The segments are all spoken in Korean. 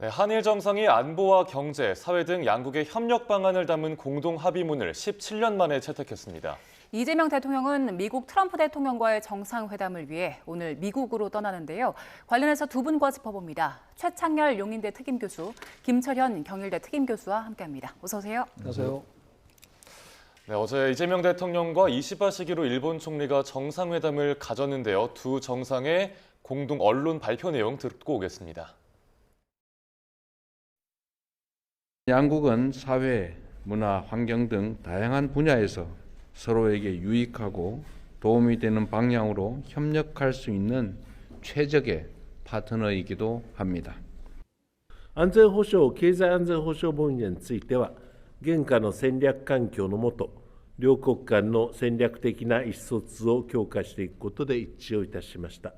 네, 한일 정상이 안보와 경제, 사회 등 양국의 협력 방안을 담은 공동 합의문을 17년 만에 채택했습니다. 이재명 대통령은 미국 트럼프 대통령과의 정상회담을 위해 오늘 미국으로 떠나는데요. 관련해서 두 분과 짚어봅니다. 최창렬 용인대 특임교수, 김철현 경일대 특임교수와 함께합니다. 어서 오세요. 안녕하세요. 네, 어제 이재명 대통령과 이시바 시기로 일본 총리가 정상회담을 가졌는데요. 두 정상의 공동 언론 발표 내용 듣고 오겠습니다. 양국은 사회, 문화, 환경 등 다양한 분야에서 서로에게 유익하고 도움이 되는 방향으로 협력할 수 있는 최적의 파트너이기도 합니다. 安全保障、経済安全保障分野については、現下の戦略環境の下、両国間の戦略的な意思疎通を強化していくことで一致をいたしました。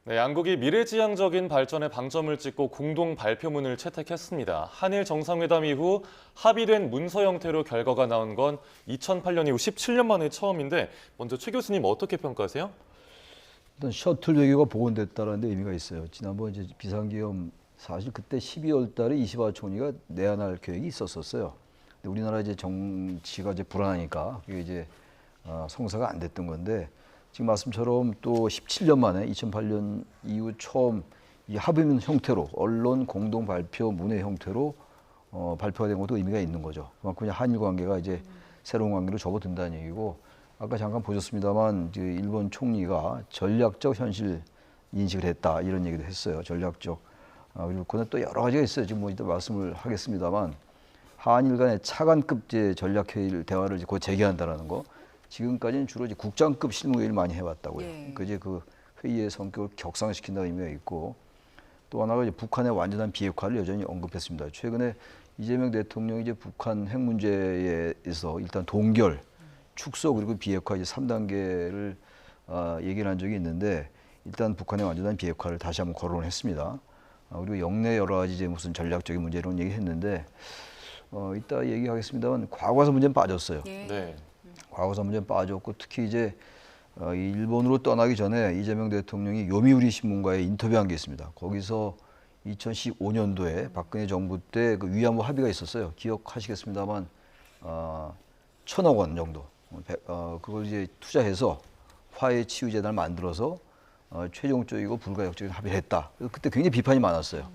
네, 양국이 미래지향적인 발전에 방점을 찍고 공동 발표문을 채택했습니다. 한일 정상회담 이후 합의된 문서 형태로 결과가 나온 건 2008년 이후 17년 만에 처음인데 먼저 최 교수님 어떻게 평가하세요? 일단 셔틀 외교가 복원됐다는 데 의미가 있어요. 지난번 이제 비상기업 사실 그때 12월 달에 이시바 총리가 내한할 계획이 있었어요. 근데 우리나라 이제 정치가 이제 불안하니까 그게 이제 성사가 안 됐던 건데 지금 말씀처럼 또 17년 만에 2008년 이후 처음 이 합의문 형태로 언론 공동 발표 문의 형태로 발표가 된 것도 의미가 있는 거죠. 그만큼 한일 관계가 이제 새로운 관계로 접어든다는 얘기고 아까 잠깐 보셨습니다만 이제 일본 총리가 전략적 현실 인식을 했다 이런 얘기도 했어요. 전략적. 그리고 그건 또 여러 가지가 있어요. 지금 뭐 이따 말씀을 하겠습니다만 한일 간의 차관급 전략회의 대화를 이제 곧 재개한다라는 거. 지금까지는 주로 이제 국장급 실무회의를 많이 해왔다고요. 예. 그제 그 회의의 성격을 격상시킨다는 의미가 있고 또 하나가 이제 북한의 완전한 비핵화를 여전히 언급했습니다. 최근에 이재명 대통령이 이제 북한 핵 문제에서 일단 동결, 축소 그리고 비핵화 이제 3단계를 얘기를 한 적이 있는데 일단 북한의 완전한 비핵화를 다시 한번 거론을 했습니다. 그리고 영내 여러 가지 이제 무슨 전략적인 문제 이런 얘기했는데 이따 얘기하겠습니다만 과거사 문제는 빠졌어요. 예. 네. 과거사 문제는 빠졌고 특히 이제 일본으로 떠나기 전에 이재명 대통령이 요미우리 신문과의 인터뷰한 게 있습니다. 거기서 2015년도에 박근혜 정부 때 그 위안부 합의가 있었어요. 기억하시겠습니다만 1,000억 원 정도 그걸 이제 투자해서 화해 치유 재단을 만들어서 최종적이고 불가역적인 합의를 했다. 그때 굉장히 비판이 많았어요.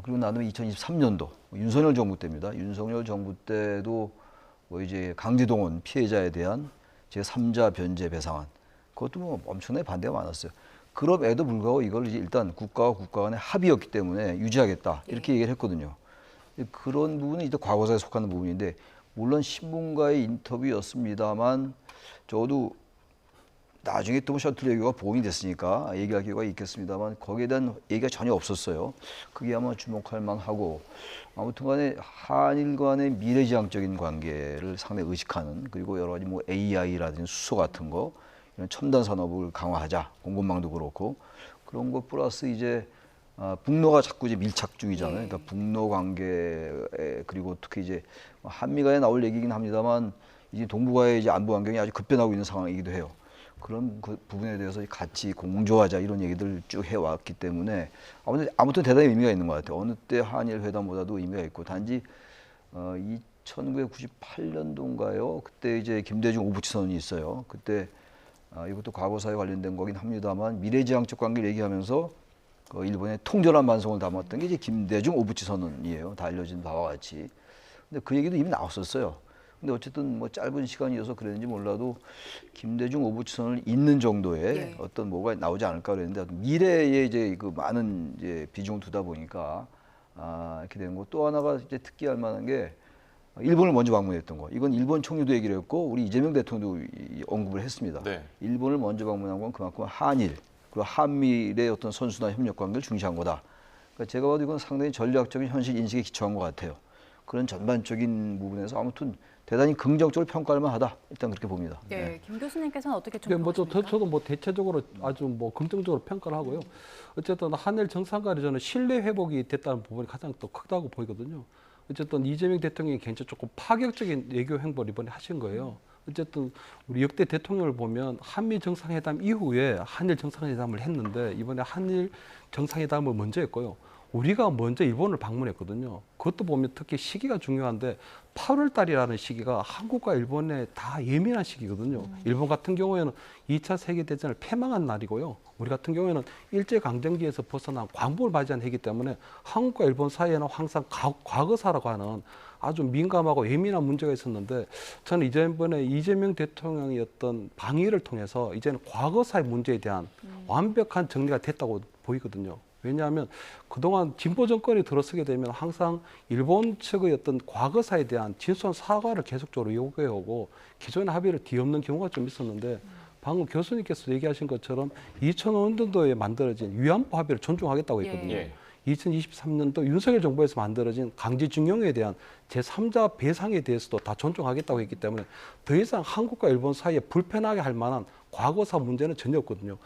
그리고 나는 2023년도 윤석열 정부 때입니다. 윤석열 정부 때도 뭐 이제 강제동원 피해자에 대한 제3자 변제 배상안 그것도 뭐 엄청나게 반대가 많았어요. 그럼에도 불구하고 이걸 이제 일단 국가와 국가 간의 합의였기 때문에 유지하겠다 이렇게 얘기를 했거든요. 그런 부분은 이제 과거사에 속하는 부분인데 물론 신문과의 인터뷰였습니다만 저도 나중에 또 셔틀 외교가 보험이 됐으니까 얘기할 기회가 있겠습니다만 거기에 대한 얘기가 전혀 없었어요. 그게 아마 주목할 만하고 아무튼 간에 한일 간의 미래지향적인 관계를 상당히 의식하는 그리고 여러 가지 뭐 AI라든지 수소 같은 거 이런 첨단 산업을 강화하자 공급망도 그렇고 그런 것 플러스 이제 북로가 자꾸 이제 밀착 중이잖아요. 그러니까 북로 관계 그리고 특히 이제 한미 간에 나올 얘기긴 합니다만 이제 동북아의 이제 안보 환경이 아주 급변하고 있는 상황이기도 해요. 그런 그 부분에 대해서 같이 공조하자 이런 얘기들 쭉 해왔기 때문에 아무튼 대단히 의미가 있는 것 같아요. 어느 때 한일 회담보다도 의미가 있고 단지 1998년도인가요? 그때 이제 김대중 오부치 선언이 있어요. 그때 이것도 과거사에 관련된 거긴 합니다만 미래지향적 관계를 얘기하면서 일본의 통전한 반성을 담았던 게 이제 김대중 오부치 선언이에요. 다 알려진 바와 같이. 근데 그 얘기도 이미 나왔었어요. 근데 어쨌든 뭐 짧은 시간이어서 그랬는지 몰라도 김대중 오부치선을 잇는 정도의 어떤 뭐가 나오지 않을까 그랬는데 미래에 이제 그 많은 이제 비중을 두다 보니까 이렇게 되는 거. 또 하나가 이제 특기할 만한 게 일본을 먼저 방문했던 거. 이건 일본 총리도 얘기를 했고 우리 이재명 대통령도 언급을 했습니다. 네. 일본을 먼저 방문한 건 그만큼 한일 그리고 한미의 어떤 선순환 협력 관계를 중시한 거다. 그러니까 제가 봐도 이건 상당히 전략적인 현실 인식에 기초한 것 같아요. 그런 전반적인 부분에서 아무튼 대단히 긍정적으로 평가할 만하다. 일단 그렇게 봅니다. 네. 김 교수님께서는 어떻게 네, 평가하십니까? 저도 뭐 대체적으로 아주 뭐 긍정적으로 평가를 하고요. 어쨌든 한일 정상간에 저는 신뢰 회복이 됐다는 부분이 가장 또 크다고 보이거든요. 어쨌든 이재명 대통령이 굉장히 조금 파격적인 외교 행보를 이번에 하신 거예요. 어쨌든 우리 역대 대통령을 보면 한미 정상회담 이후에 한일 정상회담을 했는데 이번에 한일 정상회담을 먼저 했고요. 우리가 먼저 일본을 방문했거든요. 그것도 보면 특히 시기가 중요한데 8월 달이라는 시기가 한국과 일본에 다 예민한 시기거든요. 일본 같은 경우에는 2차 세계대전을 패망한 날이고요. 우리 같은 경우에는 일제강점기에서 벗어난 광복을 맞이한 해이기 때문에 한국과 일본 사이에는 항상 과거사라고 하는 아주 민감하고 예민한 문제가 있었는데 저는 이번에 이재명 대통령의 어떤 방위를 통해서 이제는 과거사의 문제에 대한 완벽한 정리가 됐다고 보이거든요. 왜냐하면 그동안 진보 정권이 들어서게 되면 항상 일본 측의 어떤 과거사에 대한 진솔한 사과를 계속적으로 요구해오고 기존의 합의를 뒤엎는 경우가 좀 있었는데 방금 교수님께서 얘기하신 것처럼 2005년도에 만들어진 위안부 합의를 존중하겠다고 했거든요. 예. 2023년도 윤석열 정부에서 만들어진 강제징용에 대한 제3자 배상에 대해서도 다 존중하겠다고 했기 때문에 더 이상 한국과 일본 사이에 불편하게 할 만한 과거사 문제는 전혀 없거든요.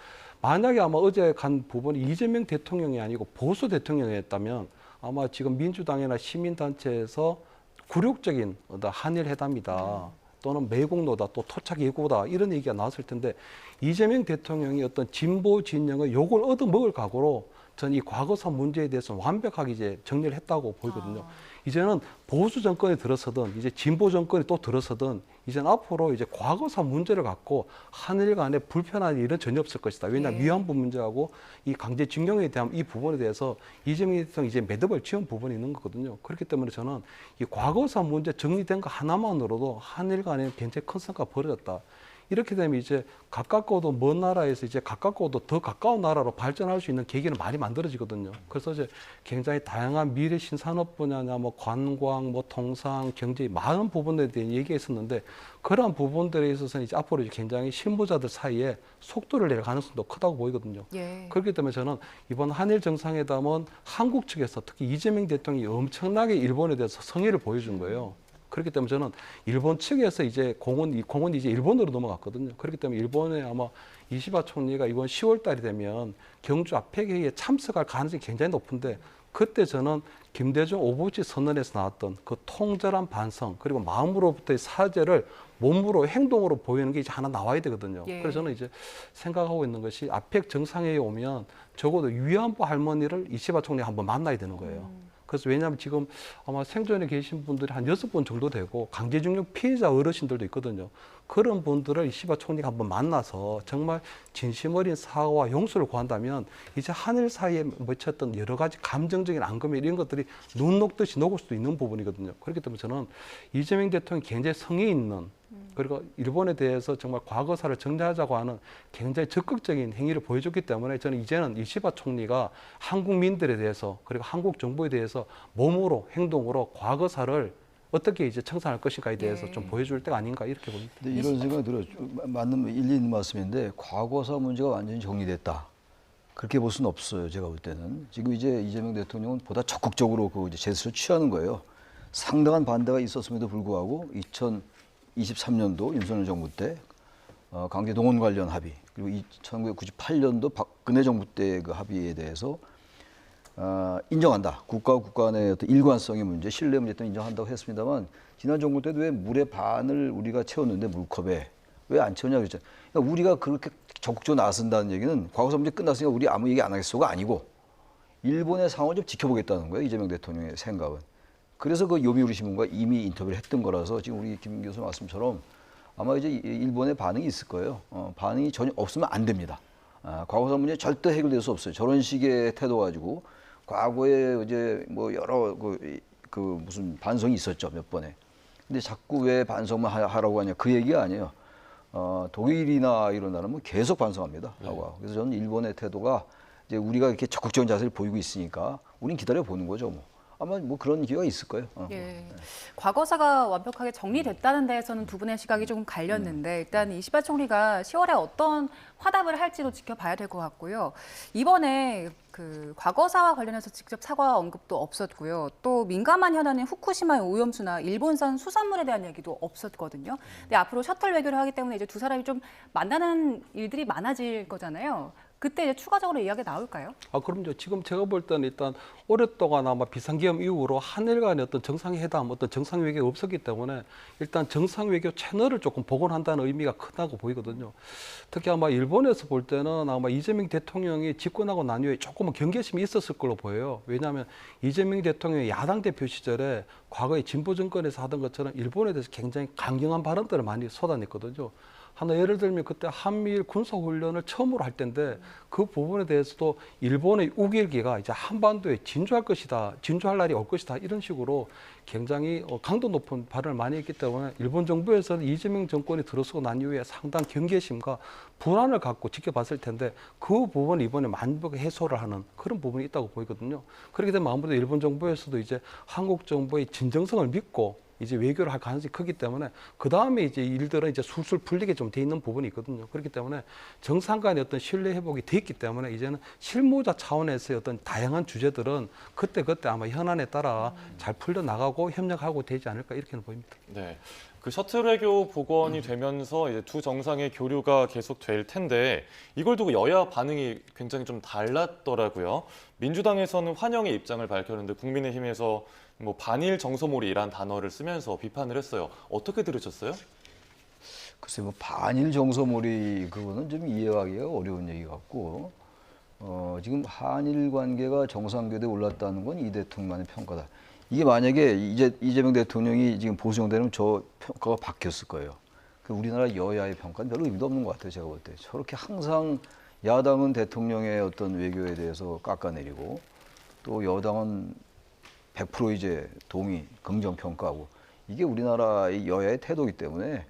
만약에 아마 어제 간 부분이 이재명 대통령이 아니고 보수 대통령이었다면 아마 지금 민주당이나 시민단체에서 굴욕적인 한일 회담이다. 또는 매국노다, 또 토착 예고다 이런 얘기가 나왔을 텐데 이재명 대통령이 어떤 진보 진영의 욕을 얻어먹을 각오로 전 이 과거사 문제에 대해서 완벽하게 이제 정리를 했다고 보이거든요. 이제는 보수 정권이 들어서든 이제 진보 정권이 또 들어서든 이제는 앞으로 이제 과거사 문제를 갖고 한일 간에 불편한 일은 전혀 없을 것이다. 왜냐하면 위안부 문제하고 이 강제징용에 대한 이 부분에 대해서 이재명 대통령이 이제 매듭을 지은 부분이 있는 거거든요. 그렇기 때문에 저는 이 과거사 문제 정리된 거 하나만으로도 한일 간에 굉장히 큰 성과가 벌어졌다. 이렇게 되면 이제 가깝고도 먼 나라에서 이제 가깝고도 더 가까운 나라로 발전할 수 있는 계기는 많이 만들어지거든요. 그래서 이제 굉장히 다양한 미래 신산업 분야냐, 뭐 관광, 뭐 통상, 경제 많은 부분들에 대한 얘기가 있었는데 그러한 부분들에 있어서는 이제 앞으로 이제 굉장히 실무자들 사이에 속도를 낼 가능성도 크다고 보이거든요. 예. 그렇기 때문에 저는 이번 한일 정상회담은 한국 측에서 특히 이재명 대통령이 엄청나게 일본에 대해서 성의를 보여준 거예요. 그렇기 때문에 저는 일본 측에서 이제 공은 이제 일본으로 넘어갔거든요. 그렇기 때문에 일본에 아마 이시바 총리가 이번 10월 달이 되면 경주 아펙 회의에 참석할 가능성이 굉장히 높은데 그때 저는 김대중 오부치 선언에서 나왔던 그 통절한 반성 그리고 마음으로부터의 사죄를 몸으로 행동으로 보이는 게 이제 하나 나와야 되거든요. 예. 그래서 저는 이제 생각하고 있는 것이 아펙 정상회의에 오면 적어도 위안부 할머니를 이시바 총리가 한번 만나야 되는 거예요. 그래서 왜냐하면 지금 아마 생존에 계신 분들이 한 6분 정도 되고 강제징용 피해자 어르신들도 있거든요. 그런 분들을 이시바 총리가 한번 만나서 정말 진심 어린 사과와 용서를 구한다면 이제 한일 사이에 맺혔던 여러 가지 감정적인 앙금 이런 것들이 눈 녹듯이 녹을 수도 있는 부분이거든요. 그렇기 때문에 저는 이재명 대통령이 굉장히 성의 있는 그리고 일본에 대해서 정말 과거사를 정리하자고 하는 굉장히 적극적인 행위를 보여줬기 때문에 저는 이제는 이시바 총리가 한국민들에 대해서 그리고 한국 정부에 대해서 몸으로 행동으로 과거사를 어떻게 이제 청산할 것인가에 대해서 좀 보여줄 때가 아닌가 이렇게 봅니다. 근데 이런 생각이 들어요. 맞는 일리 있는 말씀인데 과거사 문제가 완전히 정리됐다. 그렇게 볼 수는 없어요. 제가 볼 때는 지금 이제 이재명 대통령은 보다 적극적으로 그 이제 제스처를 취하는 거예요. 상당한 반대가 있었음에도 불구하고 2023년도 윤석열 정부 때 강제 동원 관련 합의 그리고 1998년도 박근혜 정부 때 그 합의에 대해서 인정한다. 국가와 국가 간의 어떤 일관성의 문제, 신뢰 문제 등 인정한다고 했습니다만 지난 정부 때도 왜 물의 반을 우리가 채웠는데 물컵에 왜 안 채웠냐 그랬잖아요. 그러니까 우리가 그렇게 적극적으로 나선다는 얘기는 과거사 문제 끝났으니까 우리 아무 얘기 안 하겠소가 아니고 일본의 상황을 좀 지켜보겠다는 거예요. 이재명 대통령의 생각은. 그래서 그 요미우리 신문과 이미 인터뷰를 했던 거라서 지금 우리 김 교수 말씀처럼 아마 이제 일본의 반응이 있을 거예요. 반응이 전혀 없으면 안 됩니다. 과거사 문제 절대 해결될 수 없어요. 저런 식의 태도 가지고 과거에 이제 뭐 여러 그 무슨 반성이 있었죠 몇 번에. 근데 자꾸 왜 반성만 하라고 하냐 그 얘기가 아니에요. 독일이나 이런 나라는 뭐 계속 반성합니다. 그래서 저는 일본의 태도가 이제 우리가 이렇게 적극적인 자세를 보이고 있으니까 우린 기다려 보는 거죠 뭐. 아마 뭐 그런 기회가 있을 거예요. 예. 과거사가 완벽하게 정리됐다는 데에서는 두 분의 시각이 조금 갈렸는데 일단 이시바 총리가 10월에 어떤 화답을 할지도 지켜봐야 될 것 같고요. 이번에 그 과거사와 관련해서 직접 사과 언급도 없었고요. 또 민감한 현안인 후쿠시마의 오염수나 일본산 수산물에 대한 얘기도 없었거든요. 근데 앞으로 셔틀 외교를 하기 때문에 이제 두 사람이 좀 만나는 일들이 많아질 거잖아요. 그때 이제 추가적으로 이야기 나올까요? 그럼요. 지금 제가 볼 때는 일단 오랫동안 아마 비상계엄 이후로 한일 간의 어떤 정상회담, 어떤 정상외교가 없었기 때문에 일단 정상외교 채널을 조금 복원한다는 의미가 크다고 보이거든요. 특히 아마 일본에서 볼 때는 아마 이재명 대통령이 집권하고 난 이후에 조금은 경계심이 있었을 걸로 보여요. 왜냐하면 이재명 대통령이 야당 대표 시절에 과거에 진보 정권에서 하던 것처럼 일본에 대해서 굉장히 강경한 발언들을 많이 쏟아냈거든요. 하나 예를 들면 그때 한미일 군사훈련을 처음으로 할 때인데 그 부분에 대해서도 일본의 우길기가 이제 한반도에 진주할 것이다, 진주할 날이 올 것이다 이런 식으로 굉장히 강도 높은 발언을 많이 했기 때문에 일본 정부에서는 이재명 정권이 들어서고 난 이후에 상당한 경계심과 불안을 갖고 지켜봤을 텐데 그 부분을 이번에 만복에 해소를 하는 그런 부분이 있다고 보이거든요. 그렇게 되면 아무래도 일본 정부에서도 이제 한국 정부의 진정성을 믿고 이제 외교를 할 가능성이 크기 때문에 그 다음에 이제 일들은 이제 술술 풀리게 좀 돼 있는 부분이 있거든요. 그렇기 때문에 정상 간의 어떤 신뢰 회복이 돼 있기 때문에 이제는 실무자 차원에서의 어떤 다양한 주제들은 그때그때 아마 현안에 따라 잘 풀려 나가고 협력하고 되지 않을까 이렇게는 보입니다. 네. 그 셔틀 외교 복원이 되면서 이제 두 정상의 교류가 계속될 텐데 이걸 두고 여야 반응이 굉장히 좀 달랐더라고요. 민주당에서는 환영의 입장을 밝혔는데 국민의힘에서 뭐 반일 정서몰이라는 단어를 쓰면서 비판을 했어요. 어떻게 들으셨어요? 글쎄 뭐 반일 정서몰이 그거는 좀 이해하기가 어려운 얘기 같고 지금 한일 관계가 정상궤도에 올랐다는 건 이 대통령만의 평가다. 이게 만약에 이재명 대통령이 지금 보수 정당이면 저 평가가 바뀌었을 거예요. 우리나라 여야의 평가는 별로 의미도 없는 것 같아요. 제가 볼 때 저렇게 항상 야당은 대통령의 어떤 외교에 대해서 깎아내리고 또 여당은 100% 이제 동의, 긍정 평가하고 이게 우리나라의 여야의 태도이기 때문에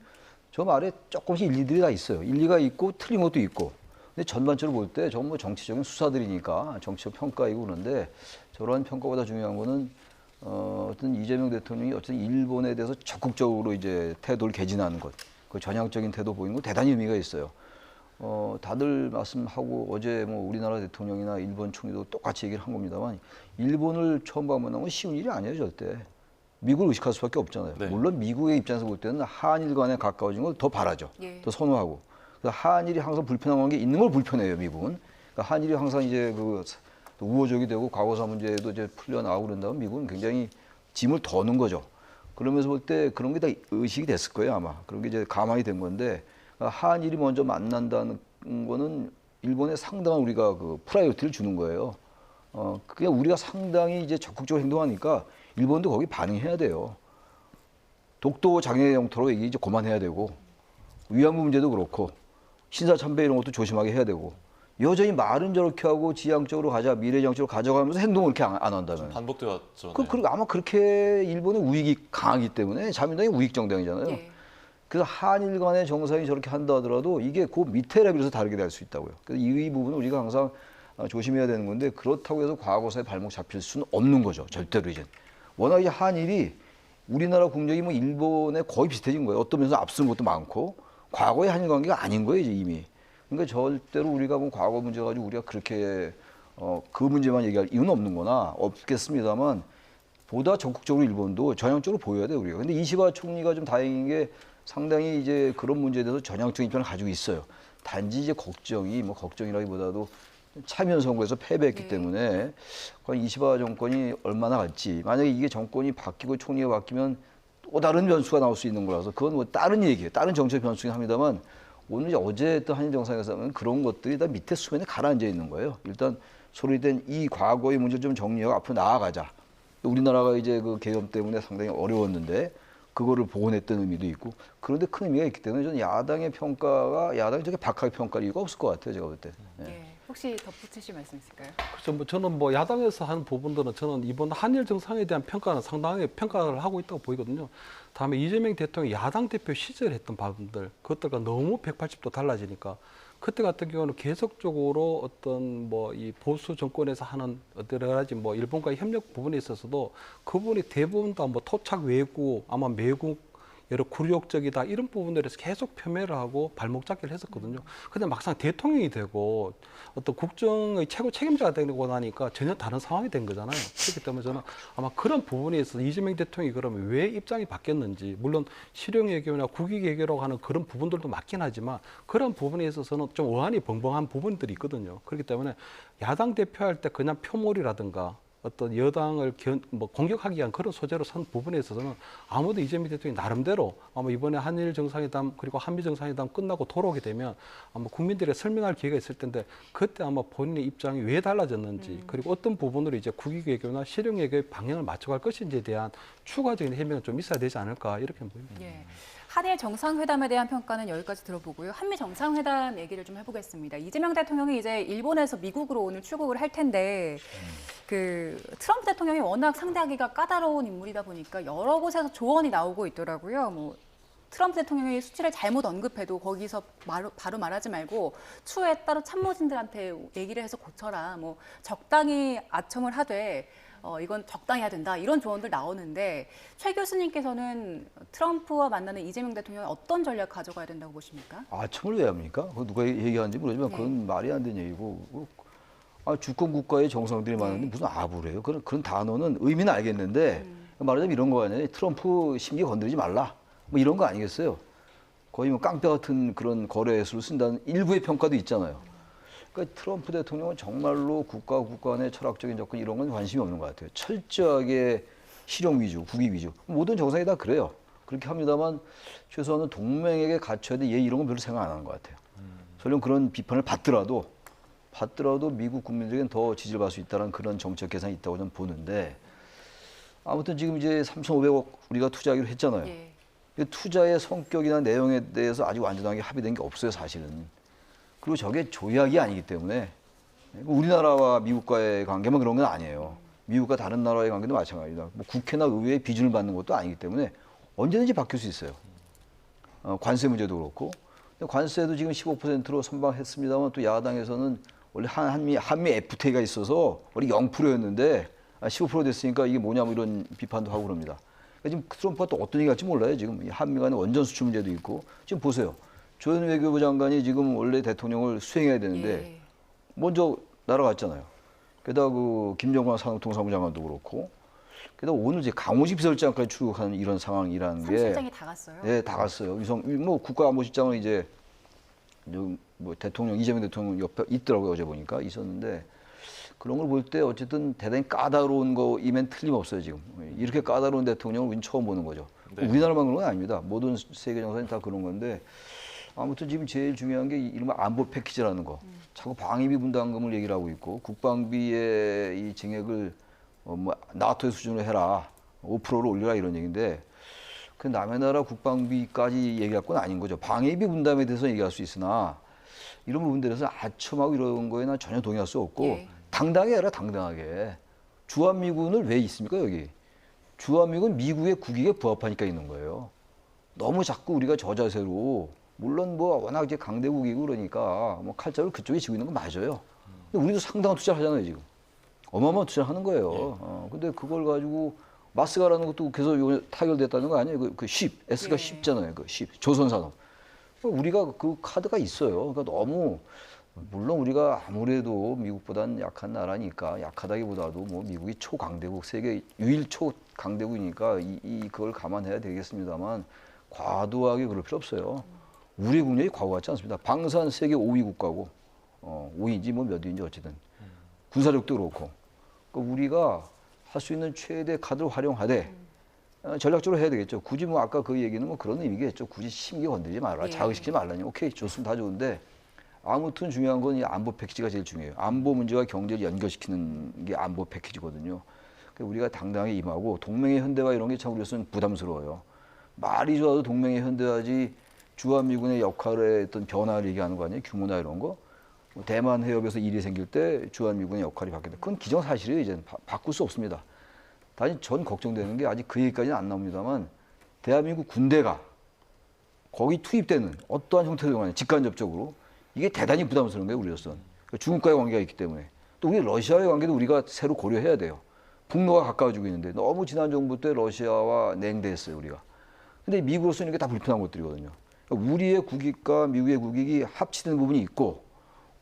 저 말에 조금씩 일리들이 다 있어요. 일리가 있고 틀린 것도 있고. 근데 전반적으로 볼 때 전부 정치적인 수사들이니까 정치적 평가이고 그런데 저러한 평가보다 중요한 거는 어떤 이재명 대통령이 어쨌든 일본에 대해서 적극적으로 이제 태도를 개진하는 것, 그 전향적인 태도 보이는 거 대단히 의미가 있어요. 다들 말씀하고 어제 뭐 우리나라 대통령이나 일본 총리도 똑같이 얘기를 한 겁니다만 일본을 처음 방문한 건 쉬운 일이 아니에요 절대. 미국을 의식할 수밖에 없잖아요. 네. 물론 미국의 입장에서 볼 때는 한일 간에 가까워진 걸 더 바라죠. 예. 더 선호하고. 그래서 한일이 항상 불편한 게 있는 걸 불편해요 미국은. 그러니까 한일이 항상 이제 그 우호적이 되고 과거사 문제도 이제 풀려 나오고 그런다면 미국은 굉장히 짐을 더 넣은 거죠. 그러면서 볼 때 그런 게 다 의식이 됐을 거예요 아마. 그런 게 이제 감안이 된 건데 한일이 먼저 만난다는 거는 일본에 상당한 우리가 그 프라이어티를 주는 거예요. 그냥 우리가 상당히 이제 적극적으로 행동하니까 일본도 거기 반응해야 돼요. 독도 장애 영토로 이게 이제 그만해야 되고 위안부 문제도 그렇고 신사참배 이런 것도 조심하게 해야 되고 여전히 말은 저렇게 하고 지향적으로 가자 미래지향적으로 가져가면서 행동을 이렇게 안 한다면 반복되었죠. 네. 그리고 아마 그렇게 일본의 우익이 강하기 때문에 자민당이 우익 정당이잖아요. 예. 그래서 한일 간의 정상이 저렇게 한다 하더라도 이게 그 밑에 레벨에서 다르게 될 수 있다고요. 그래서 이 부분은 우리가 항상 조심해야 되는 건데 그렇다고 해서 과거사에 발목 잡힐 수는 없는 거죠. 절대로 이제. 워낙 이 한일이 우리나라 국력이 뭐 일본에 거의 비슷해진 거예요. 어떤 면에서 앞서는 것도 많고 과거의 한일 관계가 아닌 거예요 이제 이미. 그러니까 절대로 우리가 뭐 과거 문제 가지고 우리가 그렇게 그 문제만 얘기할 이유는 없는 거나 없겠습니다만 보다 적극적으로 일본도 전향적으로 보여야 돼요 우리가. 근데 이시바 총리가 좀 다행인 게 상당히 이제 그런 문제에 대해서 전향적인 입장을 가지고 있어요. 단지 이제 걱정이 뭐 걱정이라기보다도 참여 선거에서 패배했기 때문에 과연 이시바 정권이 얼마나 갈지 만약에 이게 정권이 바뀌고 총리가 바뀌면 또 다른 변수가 나올 수 있는 거라서 그건 뭐 다른 얘기예요. 다른 정책 변수긴 합니다만 오늘 이제 어제 했던 한일 정상회담은 그런 것들이 다 밑에 수면에 가라앉아 있는 거예요. 일단 소리된 이 과거의 문제를 좀 정리하고 앞으로 나아가자. 우리나라가 이제 그 계엄 때문에 상당히 어려웠는데 그거를 복원했던 의미도 있고 그런데 큰 의미가 있기 때문에 저는 야당의 평가가 야당이 저렇게 박하게 평가할 이유가 없을 것 같아요. 제가 볼 때. 예. 혹시 덧붙이실 말씀 있을까요? 그렇죠. 뭐 저는 뭐 야당에서 하는 부분들은 저는 이번 한일 정상에 대한 평가는 상당히 평가를 하고 있다고 보이거든요. 다음에 이재명 대통령이 야당 대표 시절에 했던 발언들 그것들과 너무 180도 달라지니까 그때 같은 경우는 계속적으로 어떤 뭐 이 보수 정권에서 하는 여러 가지 뭐 일본과의 협력 부분에 있어서도 그분이 대부분 다 뭐 토착 외구 아마 매국 여러 굴욕적이다 이런 부분들에서 계속 폄훼를 하고 발목 잡기를 했었거든요. 근데 막상 대통령이 되고 어떤 국정의 최고 책임자가 되고 나니까 전혀 다른 상황이 된 거잖아요. 그렇기 때문에 저는 아마 그런 부분에 있어서 이재명 대통령이 그러면 왜 입장이 바뀌었는지, 물론 실용 외교나 국익 외교라고 하는 그런 부분들도 맞긴 하지만 그런 부분에 있어서는 좀 어안이 벙벙한 부분들이 있거든요. 그렇기 때문에 야당 대표할 때 그냥 표몰이라든가 어떤 여당을 공격하기 위한 그런 소재로 선 부분에 있어서는 아무도 이재명 대통령이 나름대로 아마 이번에 한일 정상회담 그리고 한미 정상회담 끝나고 돌아오게 되면 아마 국민들에 설명할 기회가 있을 텐데 그때 아마 본인의 입장이 왜 달라졌는지 그리고 어떤 부분으로 이제 국익 외교나 실용 외교의 방향을 맞춰갈 것인지에 대한 추가적인 해명은 좀 있어야 되지 않을까 이렇게 보입니다. 예. 한일 정상회담에 대한 평가는 여기까지 들어보고요. 한미 정상회담 얘기를 좀 해보겠습니다. 이재명 대통령이 이제 일본에서 미국으로 오늘 출국을 할 텐데 그 트럼프 대통령이 워낙 상대하기가 까다로운 인물이다 보니까 여러 곳에서 조언이 나오고 있더라고요. 뭐 트럼프 대통령이 수치를 잘못 언급해도 거기서 바로 말하지 말고 추후에 따로 참모진들한테 얘기를 해서 고쳐라. 뭐 적당히 아첨을 하되 이건 적당히 해야 된다. 이런 조언들 나오는데 최 교수님께서는 트럼프와 만나는 이재명 대통령이 어떤 전략 가져가야 된다고 보십니까? 아첨을 왜 합니까? 그거 누가 얘기하는지 모르지만 그건 말이 안 되는 얘기고. 주권 국가의 정상들이 많은데 무슨 아부래요? 그런 단어는 의미는 알겠는데 말하자면 이런 거 아니에요? 트럼프 심기 건드리지 말라. 뭐 이런 거 아니겠어요? 거의 뭐 깡패 같은 그런 거래수를 쓴다는 일부의 평가도 있잖아요. 그러니까 트럼프 대통령은 정말로 국가 간의 철학적인 접근 이런 건 관심이 없는 것 같아요. 철저하게 실용 위주, 국익 위주. 모든 정상이 다 그래요. 그렇게 합니다만 최소한은 동맹에게 갖춰야 돼. 얘 이런 건 별로 생각 안 하는 것 같아요. 설령 그런 비판을 받더라도 미국 국민들에게는 더 지지를 받을 수 있다는 그런 정책 계산이 있다고 저는 보는데 아무튼 지금 이제 3,500억 우리가 투자하기로 했잖아요. 예. 투자의 성격이나 내용에 대해서 아직 완전하게 합의된 게 없어요, 사실은. 그리고 저게 조약이 아니기 때문에 우리나라와 미국과의 관계만 그런 건 아니에요. 미국과 다른 나라의 관계도 마찬가지다. 뭐 국회나 의회의 비준을 받는 것도 아니기 때문에 언제든지 바뀔 수 있어요. 관세 문제도 그렇고. 관세도 지금 15%로 선방했습니다만 또 야당에서는 원래 한미 FTA가 있어서 원래 0%였는데 15% 됐으니까 이게 뭐냐 뭐 이런 비판도 하고 그럽니다. 그러니까 지금 트럼프가 또 어떤 얘기 할지 몰라요. 지금 한미 간의 원전 수출 문제도 있고 지금 보세요. 조현 외교부 장관이 지금 원래 대통령을 수행해야 되는데 예. 먼저 날아갔잖아요. 게다가 그 김정관 산업통상부 장관도 그렇고 게다가 오늘 이제 강호식 비서실장까지 출국하는 이런 상황이라는 게 삼실장이 다 갔어요. 네, 다 갔어요. 뭐 국가안보실장은 이제 뭐 대통령 이재명 대통령 옆에 있더라고요. 어제 보니까 있었는데 그런 걸 볼 때 어쨌든 대단히 까다로운 거이면 틀림없어요. 지금 이렇게 까다로운 대통령을 우리는 처음 보는 거죠. 네. 우리나라만 그런 건 아닙니다. 모든 세계 정상이 다 그런 건데 아무튼 지금 제일 중요한 게 이른바 안보 패키지라는 거. 자꾸 방위비 분담금을 얘기를 하고 있고 국방비의 이 증액을 뭐 나토의 수준으로 해라. 5%로 올려라 이런 얘기인데 그 남의 나라 국방비까지 얘기할 건 아닌 거죠. 방위비 분담에 대해서 얘기할 수 있으나 이런 부분들에서 아첨하고 이런 거에 난 전혀 동의할 수 없고 예. 당당하게 해라 당당하게. 주한미군을 왜 있습니까 여기? 주한미군 미국의 국익에 부합하니까 있는 거예요. 너무 자꾸 우리가 저 자세로 물론 뭐 워낙 이제 강대국이고 그러니까 뭐 칼자루 그쪽에 지고 있는 건 맞아요. 근데 우리도 상당한 투자를 하잖아요 지금. 어마어마한 투자를 하는 거예요. 근데 그걸 가지고 마스가라는 것도 계속 요 타결됐다는 거 아니에요? 그 10, S가 예. 10잖아요. 그 10, 조선산업. 우리가 그 카드가 있어요. 그러니까 너무 물론 우리가 아무래도 미국보다는 약한 나라니까 약하다기보다도 뭐 미국이 초강대국, 세계 유일 초강대국이니까 그걸 감안해야 되겠습니다만 과도하게 그럴 필요 없어요. 우리 국력이 과거 같지 않습니다. 방산 세계 5위 국가고 5위인지 뭐 몇 위인지 어쨌든 군사력도 그렇고 그러니까 우리가 할 수 있는 최대 카드를 활용하되 전략적으로 해야 되겠죠. 굳이 뭐 아까 그 얘기는 뭐 그런 의미겠죠. 굳이 심기 건드리지 말아라. 예. 자극시키지 말라니. 오케이 좋습니다. 다 좋은데 아무튼 중요한 건 이 안보 패키지가 제일 중요해요. 안보 문제와 경제를 연결시키는 게 안보 패키지거든요. 그러니까 우리가 당당하게 임하고 동맹의 현대화 이런 게 참 우리로서는 부담스러워요. 말이 좋아도 동맹의 현대화지 주한미군의 역할에 어떤 변화를 얘기하는 거 아니에요? 규모나 이런 거. 대만 해협에서 일이 생길 때 주한미군의 역할이 바뀌었다. 그건 기정사실이에요. 이제는 바꿀 수 없습니다. 다시 전 걱정되는 게 아직 그 얘기까지는 안 나옵니다만 대한민국 군대가 거기 투입되는 어떠한 형태로 간에 직간접적으로 이게 대단히 부담스러운 거예요. 우리로서는. 그러니까 중국과의 관계가 있기 때문에. 또 우리 러시아의 관계도 우리가 새로 고려해야 돼요. 북로가 가까워지고 있는데 너무 지난 정부 때 러시아와 냉대했어요. 우리가. 근데 미국으로서는 이게 다 불편한 것들이거든요. 그러니까 우리의 국익과 미국의 국익이 합치되는 부분이 있고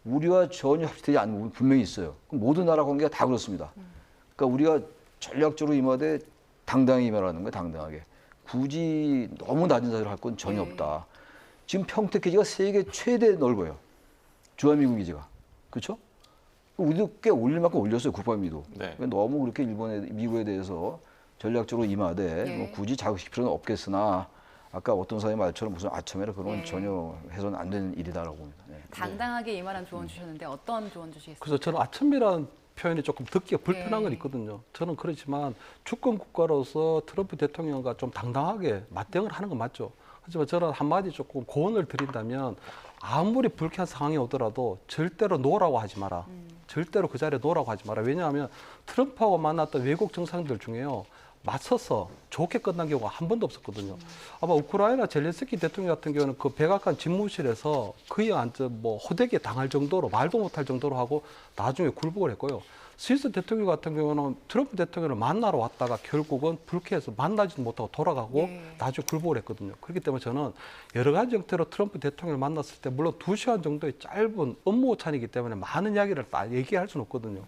우리와 전혀 합치되지 않는 부분이 분명히 있어요. 모든 나라 관계가 다 그렇습니다. 그러니까 우리가 전략적으로 임하되 당당히 임하라는 거예요. 당당하게. 굳이 너무 낮은 자세로 할 건 전혀 없다. 지금 평택 기지가 세계 최대 넓어요. 주한미군 기지가. 그렇죠? 우리도 꽤 올릴 만큼 올렸어요. 국방비도. 네. 그러니까 너무 그렇게 미국에 대해서 전략적으로 임하되 네. 뭐 굳이 자극시킬 필요는 없겠으나 아까 어떤 사람의 말처럼 무슨 아첨이라 그런 건 네. 전혀 해서는 안 되는 일이다라고 봅니다. 네. 당당하게 임하라는 조언 주셨는데 어떤 조언 주시겠습니까? 그래서 저는 아첨이라는 표현이 조금 듣기가 불편한 네. 건 있거든요. 저는 그렇지만 주권 국가로서 트럼프 대통령과 좀 당당하게 맞대응을 하는 건 맞죠. 하지만 저는 한마디 조금 고언을 드린다면 아무리 불쾌한 상황이 오더라도 절대로 노라고 하지 마라. 절대로 그 자리에 노라고 하지 마라. 왜냐하면 트럼프하고 만났던 외국 정상들 중에요. 맞서서 좋게 끝난 경우가 한 번도 없었거든요. 아마 우크라이나 젤렌스키 대통령 같은 경우는 그 백악관 집무실에서 그에 앉아 뭐 호되게 당할 정도로 말도 못할 정도로 하고 나중에 굴복을 했고요. 스위스 대통령 같은 경우는 트럼프 대통령을 만나러 왔다가 결국은 불쾌해서 만나지도 못하고 돌아가고 나중에 굴복을 했거든요. 그렇기 때문에 저는 여러 가지 형태로 트럼프 대통령을 만났을 때 물론 2시간 정도의 짧은 업무 오찬이기 때문에 많은 이야기를 다 얘기할 수는 없거든요.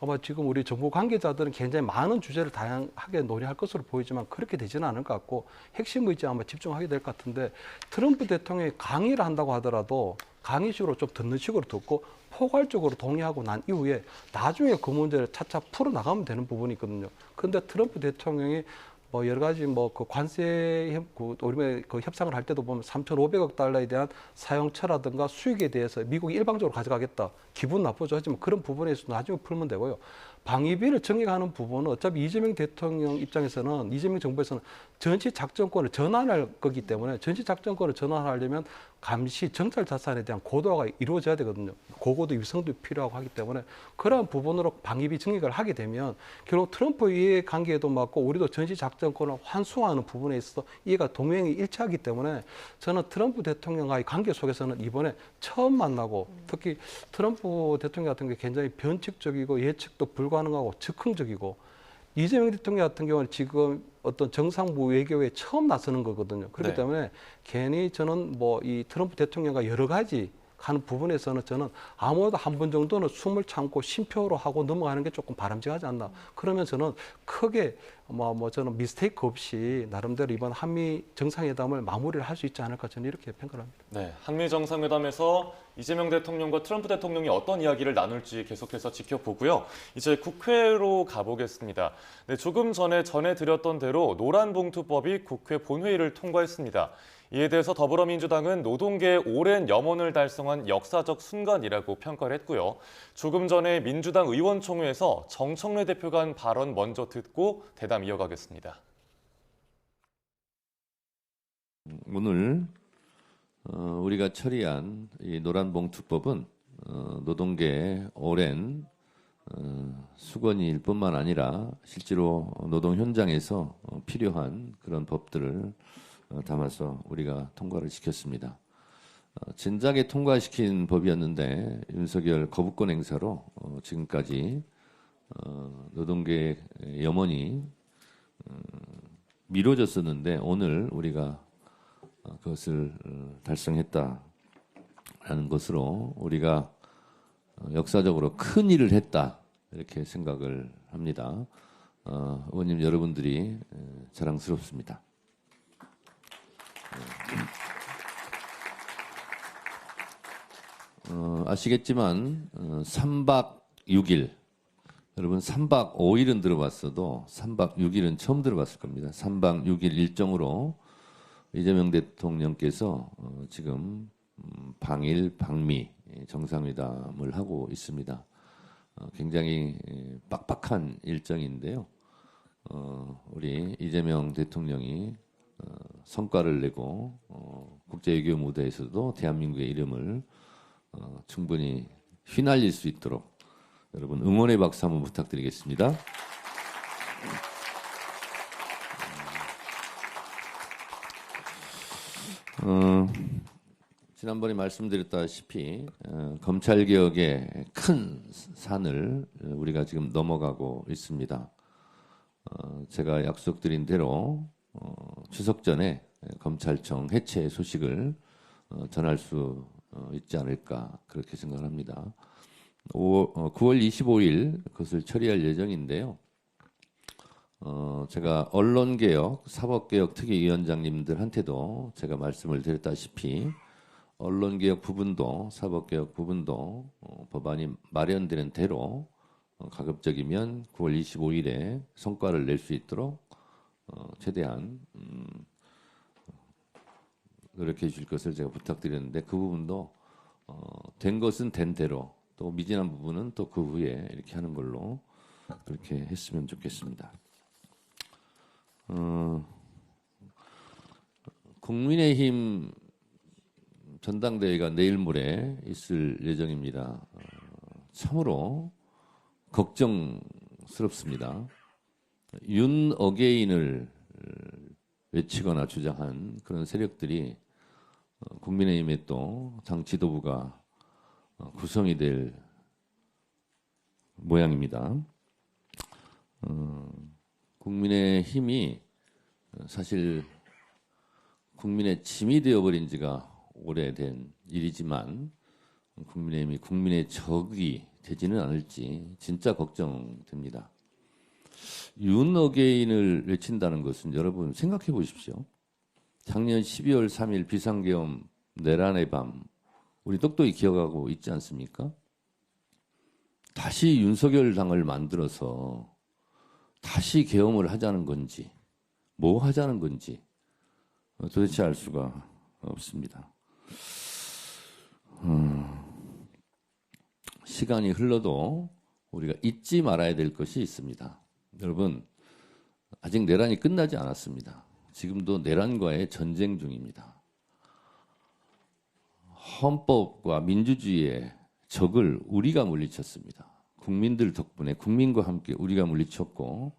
아마 지금 우리 정부 관계자들은 굉장히 많은 주제를 다양하게 논의할 것으로 보이지만 그렇게 되지는 않을 것 같고 핵심 의제에 아마 집중하게 될 것 같은데 트럼프 대통령이 강의를 한다고 하더라도 강의식으로 좀 듣는 식으로 듣고 포괄적으로 동의하고 난 이후에 나중에 그 문제를 차차 풀어나가면 되는 부분이 있거든요. 그런데 트럼프 대통령이 뭐 여러 가지 뭐 그 관세 우리 그 협상을 할 때도 보면 3,500억 달러에 대한 사용처라든가 수익에 대해서 미국이 일방적으로 가져가겠다. 기분 나쁘죠. 하지만 그런 부분에서 나중에 풀면 되고요. 방위비를 정액하는 부분은 어차피 이재명 대통령 입장에서는 이재명 정부에서는 전시 작전권을 전환할 거기 때문에 전시 작전권을 전환하려면 감시 정찰 자산에 대한 고도화가 이루어져야 되거든요. 고고도 위성도 필요하고 하기 때문에 그러한 부분으로 방위비 정액을 하게 되면 결국 트럼프 이해 관계에도 맞고 우리도 전시 작전권을 환수하는 부분에 있어서 이해가 동행이 일치하기 때문에 저는 트럼프 대통령과의 관계 속에서는 이번에 처음 만나고 특히 트럼프 대통령 같은 게 굉장히 변칙적이고 예측도 불가능하고 즉흥적이고 이재명 대통령 같은 경우는 지금 어떤 정상부 외교에 처음 나서는 거거든요. 그렇기 네. 때문에 괜히 저는 뭐 이 트럼프 대통령과 여러 가지 하는 부분에서는 저는 아무래도 한 번 정도는 숨을 참고 심표로 하고 넘어가는 게 조금 바람직하지 않나. 그러면 저는 크게 뭐 저는 미스테이크 없이 나름대로 이번 한미 정상회담을 마무리를 할 수 있지 않을까 저는 이렇게 평가합니다. 네, 한미 정상회담에서 이재명 대통령과 트럼프 대통령이 어떤 이야기를 나눌지 계속해서 지켜보고요. 이제 국회로 가보겠습니다. 네, 조금 전에 전해드렸던 대로 노란봉투법이 국회 본회의를 통과했습니다. 이에 대해서 더불어민주당은 노동계의 오랜 염원을 달성한 역사적 순간이라고 평가를 했고요. 조금 전에 민주당 의원총회에서 정청래 대표가 한 발언 먼저 듣고 대담 이어가겠습니다. 오늘 우리가 처리한 이 노란봉투법은 노동계의 오랜 수건일 뿐만 아니라 실제로 노동 현장에서 필요한 그런 법들을 담아서 우리가 통과를 시켰습니다. 진작에 통과시킨 법이었는데 윤석열 거부권 행사로 지금까지 노동계의 염원이 미뤄졌었는데 오늘 우리가 그것을 달성했다라는 것으로 우리가 역사적으로 큰 일을 했다 이렇게 생각을 합니다. 의원님 여러분들이 자랑스럽습니다. 아시겠지만 3박 6일 여러분 3박 5일은 들어봤어도 3박 6일은 처음 들어봤을 겁니다. 3박 6일 일정으로 이재명 대통령께서 지금 방일, 방미 정상회담을 하고 있습니다. 굉장히 빡빡한 일정인데요. 우리 이재명 대통령이 성과를 내고 국제외교 무대에서도 대한민국의 이름을 충분히 휘날릴 수 있도록 여러분 응원의 박수 한번 부탁드리겠습니다. 지난번에 말씀드렸다시피 검찰개혁의 큰 산을 우리가 지금 넘어가고 있습니다. 제가 약속드린 대로 추석 전에 검찰청 해체 소식을 전할 수 있지 않을까 그렇게 생각을 합니다. 9월 25일 그것을 처리할 예정인데요. 제가 언론개혁, 사법개혁 특위위원장님들한테도 제가 말씀을 드렸다시피 언론개혁 부분도 사법개혁 부분도 법안이 마련되는 대로 가급적이면 9월 25일에 성과를 낼 수 있도록 최대한 노력해 주실 것을 제가 부탁드렸는데 그 부분도 된 것은 된 대로 또 미진한 부분은 또 그 후에 이렇게 하는 걸로 그렇게 했으면 좋겠습니다. 국민의힘 전당대회가 내일 모레 있을 예정입니다. 참으로 걱정스럽습니다. 윤 어게인을 외치거나 주장한 그런 세력들이 국민의힘의 또 당 지도부가 구성이 될 모양입니다. 국민의힘이 사실 국민의 짐이 되어버린 지가 오래된 일이지만 국민의힘이 국민의 적이 되지는 않을지 진짜 걱정됩니다. 윤 어게인을 외친다는 것은 여러분 생각해 보십시오. 작년 12월 3일 비상계엄 내란의 밤 우리 똑똑히 기억하고 있지 않습니까? 다시 윤석열 당을 만들어서 다시 계엄을 하자는 건지 뭐 하자는 건지 도대체 알 수가 없습니다. 시간이 흘러도 우리가 잊지 말아야 될 것이 있습니다. 여러분 아직 내란이 끝나지 않았습니다. 지금도 내란과의 전쟁 중입니다. 헌법과 민주주의의 적을 우리가 물리쳤습니다. 국민들 덕분에 국민과 함께 우리가 물리쳤고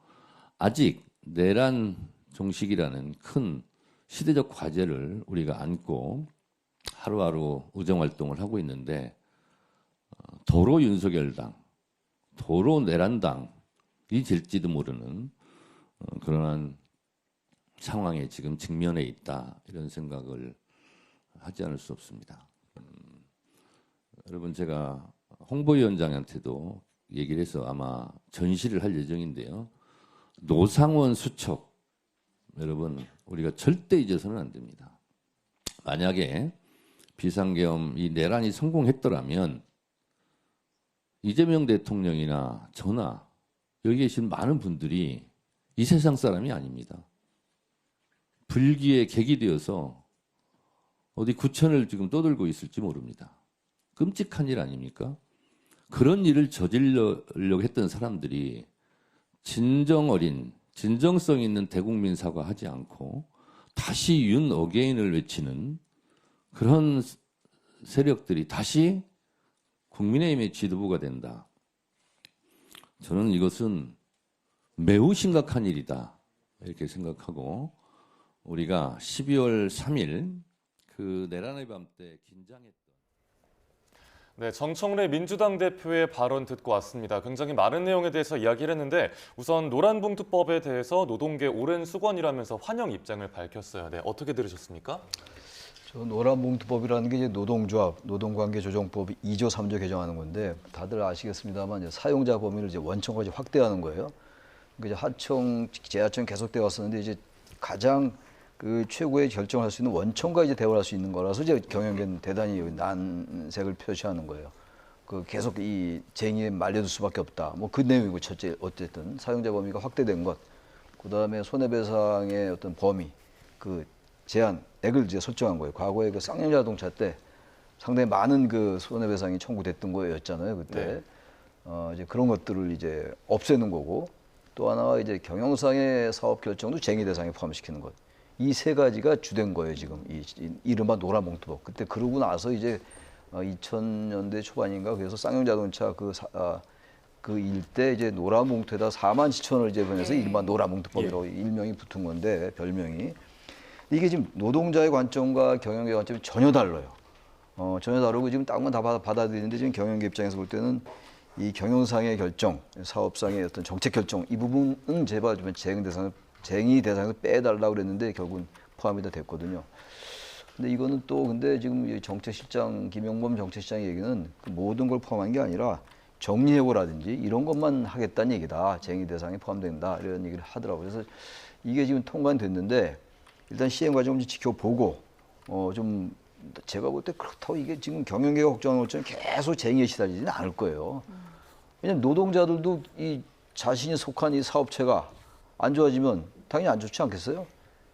아직 내란 종식이라는 큰 시대적 과제를 우리가 안고 하루하루 의정활동을 하고 있는데 도로 윤석열당, 도로 내란당이 될지도 모르는 그러한 상황에 지금 직면해 있다 이런 생각을 하지 않을 수 없습니다. 여러분 제가 홍보위원장한테도 얘기를 해서 아마 전시를 할 예정인데요. 노상원 수첩 여러분 우리가 절대 잊어서는 안 됩니다. 만약에 비상계엄 이 내란이 성공했더라면 이재명 대통령이나 저나 여기 계신 많은 분들이 이 세상 사람이 아닙니다. 불기의 객이 되어서 어디 구천을 지금 떠들고 있을지 모릅니다. 끔찍한 일 아닙니까? 그런 일을 저지르려고 했던 사람들이 진정 어린, 진정성 있는 대국민 사과하지 않고 다시 윤 어게인을 외치는 그런 세력들이 다시 국민의힘의 지도부가 된다. 저는 이것은 매우 심각한 일이다. 이렇게 생각하고 우리가 12월 3일 그 내란의 밤 때 긴장했던 네, 정청래 민주당 대표의 발언 듣고 왔습니다. 굉장히 많은 내용에 대해서 이야기를 했는데 우선 노란봉투법에 대해서 노동계 오랜 수건이라면서 환영 입장을 밝혔어요. 네, 어떻게 들으셨습니까? 저 노란봉투법이라는 게 이제 노동조합, 노동관계조정법 2조 3조 개정하는 건데 다들 아시겠습니다만 이제 사용자 범위를 이제 원청까지 확대하는 거예요. 그러니까 이제 하청, 재하청 계속되어 왔었는데 이제 가장 그 최고의 결정을 할 수 있는 원청과 이제 대화를 할 수 있는 거라서 이제 경영계는 대단히 난색을 표시하는 거예요. 그 계속 이 쟁의에 말려둘 수밖에 없다. 뭐 그 내용이고 첫째 어쨌든 사용자 범위가 확대된 것, 그 다음에 손해배상의 어떤 범위, 그 제한액을 이제 설정한 거예요. 과거에 그 쌍용자동차 때 상당히 많은 그 손해배상이 청구됐던 거였잖아요. 그때 이제 그런 것들을 이제 없애는 거고 또 하나가 이제 경영상의 사업 결정도 쟁의 대상에 포함시키는 것. 이 세 가지가 주된 거예요, 지금. 이른바 노란봉투법. 그때 그러고 나서 이제 2000년대 초반인가 그래서 쌍용자동차 그 일대 이제 노란봉투에다 47,000원을 이제 보내서 이른바 노란봉투법이라고 일명이 붙은 건데, 별명이. 이게 지금 노동자의 관점과 경영계의 관점이 전혀 달라요. 전혀 다르고 지금 딴 건 다 받아들이는데 지금 경영계 입장에서 볼 때는 이 경영상의 결정, 사업상의 어떤 정책 결정 이 부분은 제발 좀 쟁의 대상에서 빼달라고 그랬는데 결국은 포함이 다 됐거든요. 근데 이거는 또 근데 지금 이 정책실장 김용범 정책실장 얘기는 그 모든 걸 포함한 게 아니라 정리해고라든지 이런 것만 하겠다는 얘기다. 쟁의 대상에 포함된다. 이런 얘기를 하더라고요. 그래서 이게 지금 통과는 됐는데 일단 시행 과정 좀 지켜보고 좀 제가 볼 때 그렇다고 이게 지금 경영계가 걱정하는 것처럼 계속 쟁의에 시달리지는 않을 거예요. 왜냐면 노동자들도 이 자신이 속한 이 사업체가 안 좋아지면 당연히 안 좋지 않겠어요?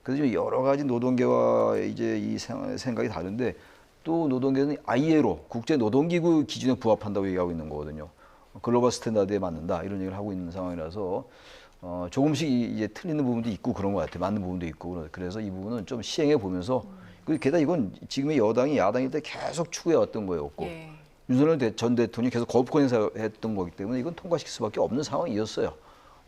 그래서 지금 여러 가지 노동계와 이제 이 생각이 다른데 또 노동계는 ILO 국제 노동기구 기준에 부합한다고 얘기하고 있는 거거든요. 글로벌 스탠다드에 맞는다 이런 얘기를 하고 있는 상황이라서 조금씩 이제 틀리는 부분도 있고 그런 것 같아요. 맞는 부분도 있고 그래서 이 부분은 좀 시행해 보면서 게다가 이건 지금의 여당이 야당일 때 계속 추구해 왔던 거였고 예. 윤석열 전 대통령이 계속 거부권 행사했던 거기 때문에 이건 통과시킬 수밖에 없는 상황이었어요.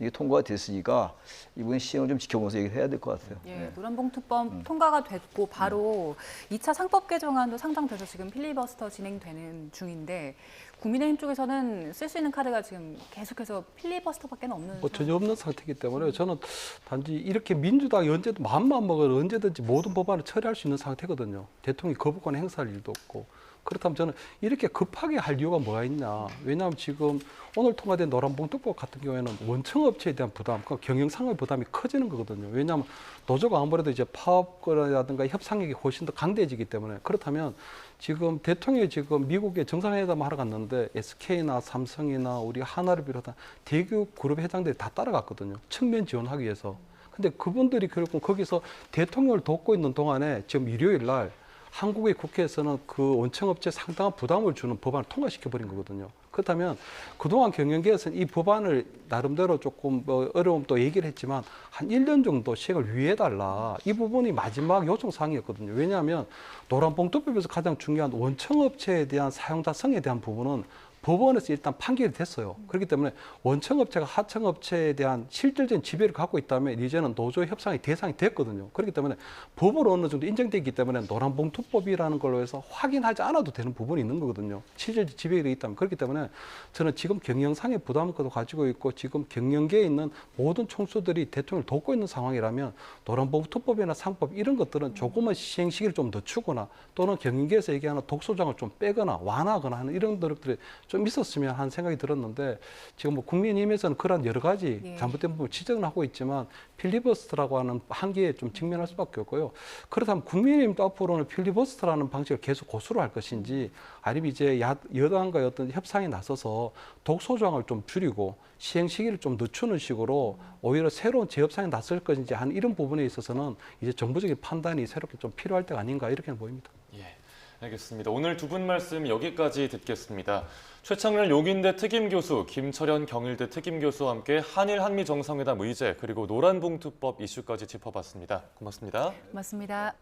이게 통과가 됐으니까 이번에 시행을 좀 지켜보면서 얘기를 해야 될 것 같아요. 예, 네. 노란봉투법 통과가 됐고 바로 2차 상법 개정안도 상정돼서 지금 필리버스터 진행되는 중인데 국민의힘 쪽에서는 쓸 수 있는 카드가 지금 계속해서 필리버스터밖에 없는 전혀 없는 상태이기 때문에 저는 단지 이렇게 민주당이 언제든 마음만 먹으면 언제든지 모든 법안을 처리할 수 있는 상태거든요. 대통령이 거부권 행사할 일도 없고. 그렇다면 저는 이렇게 급하게 할 이유가 뭐가 있냐. 왜냐하면 지금 오늘 통과된 노란봉투법 같은 경우에는 원청업체에 대한 부담, 그러니까 경영상의 부담이 커지는 거거든요. 왜냐하면 노조가 아무래도 이제 파업이라든가 협상력이 훨씬 더 강대해지기 때문에 그렇다면 지금 대통령이 지금 미국에 정상회담 하러 갔는데 SK나 삼성이나 우리 하나를 비롯한 대기업 그룹 회장들이 다 따라갔거든요. 측면 지원하기 위해서. 근데 그분들이 결국 거기서 대통령을 돕고 있는 동안에 지금 일요일 날 한국의 국회에서는 그 원청업체에 상당한 부담을 주는 법안을 통과시켜버린 거거든요. 그렇다면 그동안 경영계에서는 이 법안을 나름대로 조금 어려움도 얘기를 했지만 한 1년 정도 시행을 유예해달라. 이 부분이 마지막 요청사항이었거든요. 왜냐하면 노란봉투법에서 가장 중요한 원청업체에 대한 사용자성에 대한 부분은 법원에서 일단 판결이 됐어요. 그렇기 때문에 원청업체가 하청업체에 대한 실질적인 지배를 갖고 있다면 이제는 노조 협상의 대상이 됐거든요. 그렇기 때문에 법으로 어느 정도 인정되기 때문에 노란봉투법이라는 걸로 해서 확인하지 않아도 되는 부분이 있는 거거든요. 실질적 지배가 되어 있다면. 그렇기 때문에 저는 지금 경영상의 부담도 가지고 있고 지금 경영계에 있는 모든 총수들이 대통령을 돕고 있는 상황이라면 노란봉투법이나 상법 이런 것들은 조금은 시행 시기를 좀 늦추거나 또는 경영계에서 얘기하는 독소장을 좀 빼거나 완화하거나 하는 이런 노력들이 좀 있었으면 하는 생각이 들었는데 지금 뭐 국민의힘에서는 그런 여러 가지 잘못된 부분을 지적은 하고 있지만 필리버스터라고 하는 한계에 좀 직면할 수밖에 없고요. 그렇다면 국민의힘도 앞으로는 필리버스터라는 방식을 계속 고수를 할 것인지 아니면 이제 여당과의 어떤 협상에 나서서 독소조항을 좀 줄이고 시행 시기를 좀 늦추는 식으로 오히려 새로운 재협상에 나설 것인지 하는 이런 부분에 있어서는 이제 정부적인 판단이 새롭게 좀 필요할 때가 아닌가 이렇게 보입니다. 예, 알겠습니다. 오늘 두 분 말씀 여기까지 듣겠습니다. 최창렬 용인대 특임교수, 김철현 경일대 특임교수와 함께 한일 한미 정상회담 의제 그리고 노란봉투법 이슈까지 짚어봤습니다. 고맙습니다. 고맙습니다.